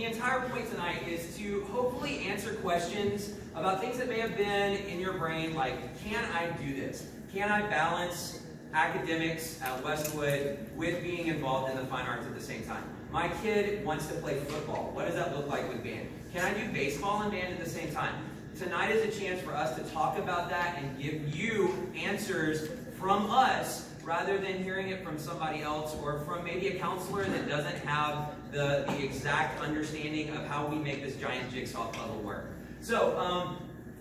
the entire point tonight is to hopefully answer questions about things that may have been in your brain, like, can I do this? Can I balance academics at Westwood with being involved in the fine arts at the same time? My kid wants to play football. What does that look like with band? Can I do baseball and band at the same time? Tonight is a chance for us to talk about that and give you answers from us rather than hearing it from somebody else or from maybe a counselor that doesn't have the exact understanding of how we make this giant jigsaw puzzle work. So,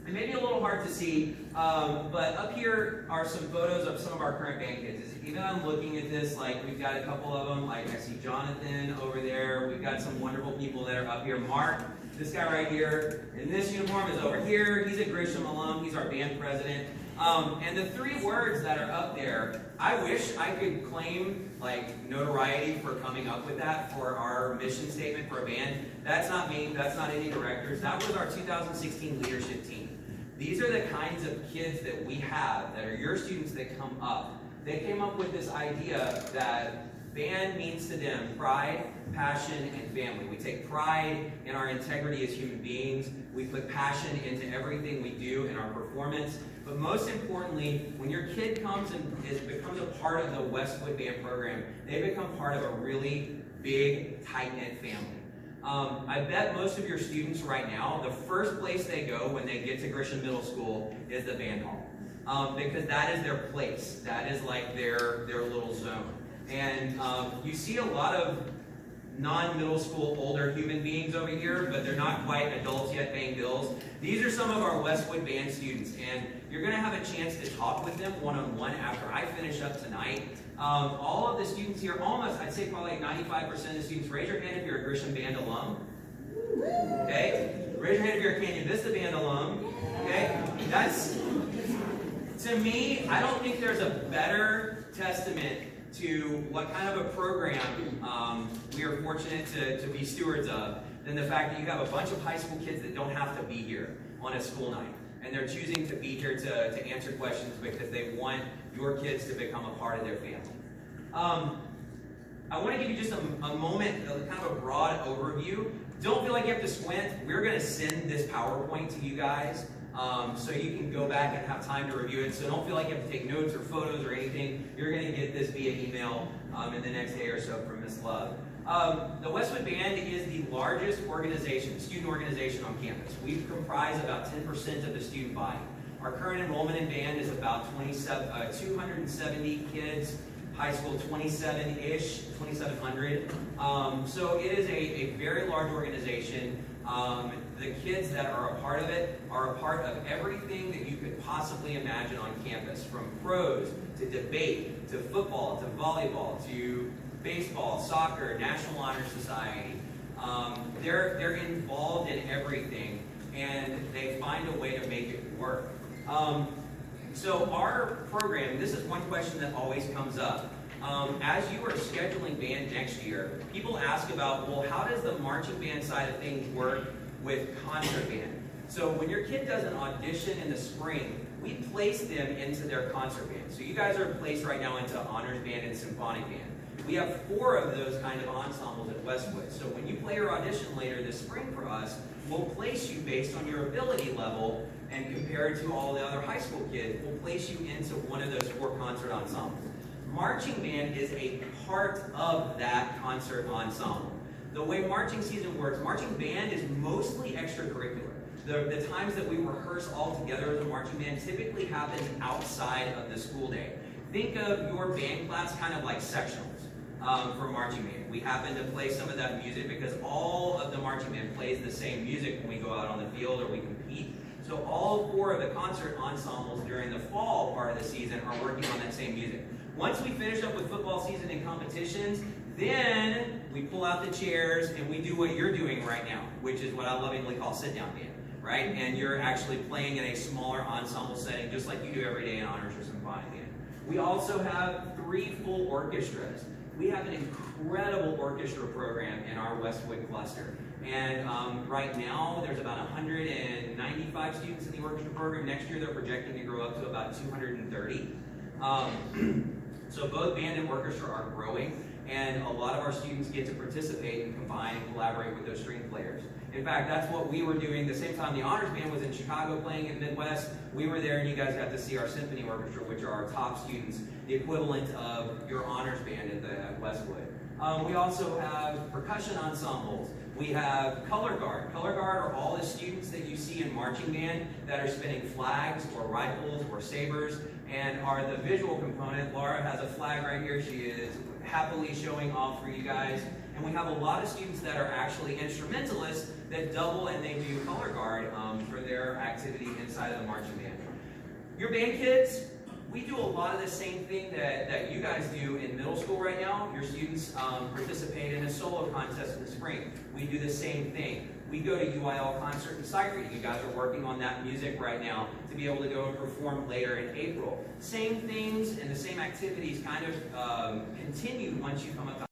it may be a little hard to see, but up here are some photos of some of our current band kids. Even I'm looking at this, like, we've got a couple of them, like I see Jonathan over there. We've got some wonderful people that are up here. Mark, this guy right here, in this uniform is over here. He's a Grisham alum. He's our band president. And the three words that are up there, I wish I could claim like notoriety for coming up with that for our mission statement for a band. That's not me. That's not any directors. That was our 2016 leadership team. These are the kinds of kids that we have that are your students that come up. They came up with this idea that band means to them pride, passion, and family. We take pride in our integrity as human beings. We put passion into everything we do in our performance. But most importantly, when your kid comes and becomes a part of the Westwood Band program, they become part of a really big, tight-knit family. I bet most of your students right now, the first place they go when they get to Grisham Middle School is the band hall. Because that is their place. That is like their little zone. And you see a lot of non-middle school older human beings over here, but they're not quite adults yet paying bills. These are some of our Westwood Band students, and you're going to have a chance to talk with them one-on-one after I finish up tonight. All of the students here, almost, I'd say probably like 95% of the students, raise your hand if you're a Grisham Band alum. Okay? Raise your hand if you're a Canyon Vista Band alum. Okay? That's, to me, I don't think there's a better testament to what kind of a program we are fortunate to be stewards of than the fact that you have a bunch of high school kids that don't have to be here on a school night. And they're choosing to be here to answer questions because they want your kids to become a part of their family. I want to give you just a moment, kind of a broad overview. Don't feel like you have to squint. We're going to send this PowerPoint to you guys so you can go back and have time to review it. So don't feel like you have to take notes or photos or anything. You're going to get this via email in the next day or so from Ms. Love. The Westwood Band is the largest organization, student organization on campus. We comprise about 10% of the student body. Our current enrollment in band is about 270 kids, high school 27-ish, 2,700. So it is a very large organization. The kids that are a part of it are a part of everything that you could possibly imagine on campus, from prose to debate to football to volleyball to baseball, soccer, National Honor Society. They're involved in everything, and they find a way to make it work. So our program, this is one question that always comes up. As you are scheduling band next year, people ask about, well, how does the marching band side of things work with concert band? So when your kid does an audition in the spring, we place them into their concert band. So you guys are placed right now into honors band and symphonic band. We have 4 of those kind of ensembles at Westwood. So when you play your audition later this spring for us, we'll place you based on your ability level, and compared to all the other high school kids, we'll place you into one of those 4 concert ensembles. Marching band is a part of that concert ensemble. The way marching season works, marching band is mostly extracurricular. The times that we rehearse all together as a marching band typically happens outside of the school day. Think of your band class kind of like sectionals for marching band. We happen to play some of that music because all of the marching band plays the same music when we go out on the field or we compete. So all 4 of the concert ensembles during the fall part of the season are working on that same music. Once we finish up with football season and competitions, then we pull out the chairs and we do what you're doing right now, which is what I lovingly call sit-down band, right? And you're actually playing in a smaller ensemble setting, just like you do every day in honors or symphonic band. We also have 3 full orchestras. We have an incredible orchestra program in our Westwood cluster. And right now, there's about 195 students in the orchestra program. Next year, they're projecting to grow up to about 230. So both band and orchestra are growing. and a lot of our students get to participate and combine and collaborate with those string players. In fact, that's what we were doing the same time the honors band was in Chicago playing in Midwest. We were there and you guys got to see our symphony orchestra, which are our top students, the equivalent of your honors band at Westwood. We also have percussion ensembles. We have color guard. Color guard are all the students that you see in marching band that are spinning flags or rifles or sabers and are the visual component. Laura has a flag right here. She is happily showing off for you guys. And we have a lot of students that are actually instrumentalists that double and they do color guard for their activity inside of the marching band. Your band kids, we do a lot of the same thing that you guys do in middle school right now. Your students participate in a solo contest in the spring. We do the same thing. We go to UIL concert and sight reading. You guys are working on that music right now to be able to go and perform later in April. Same things and the same activities kind of continue once you come up to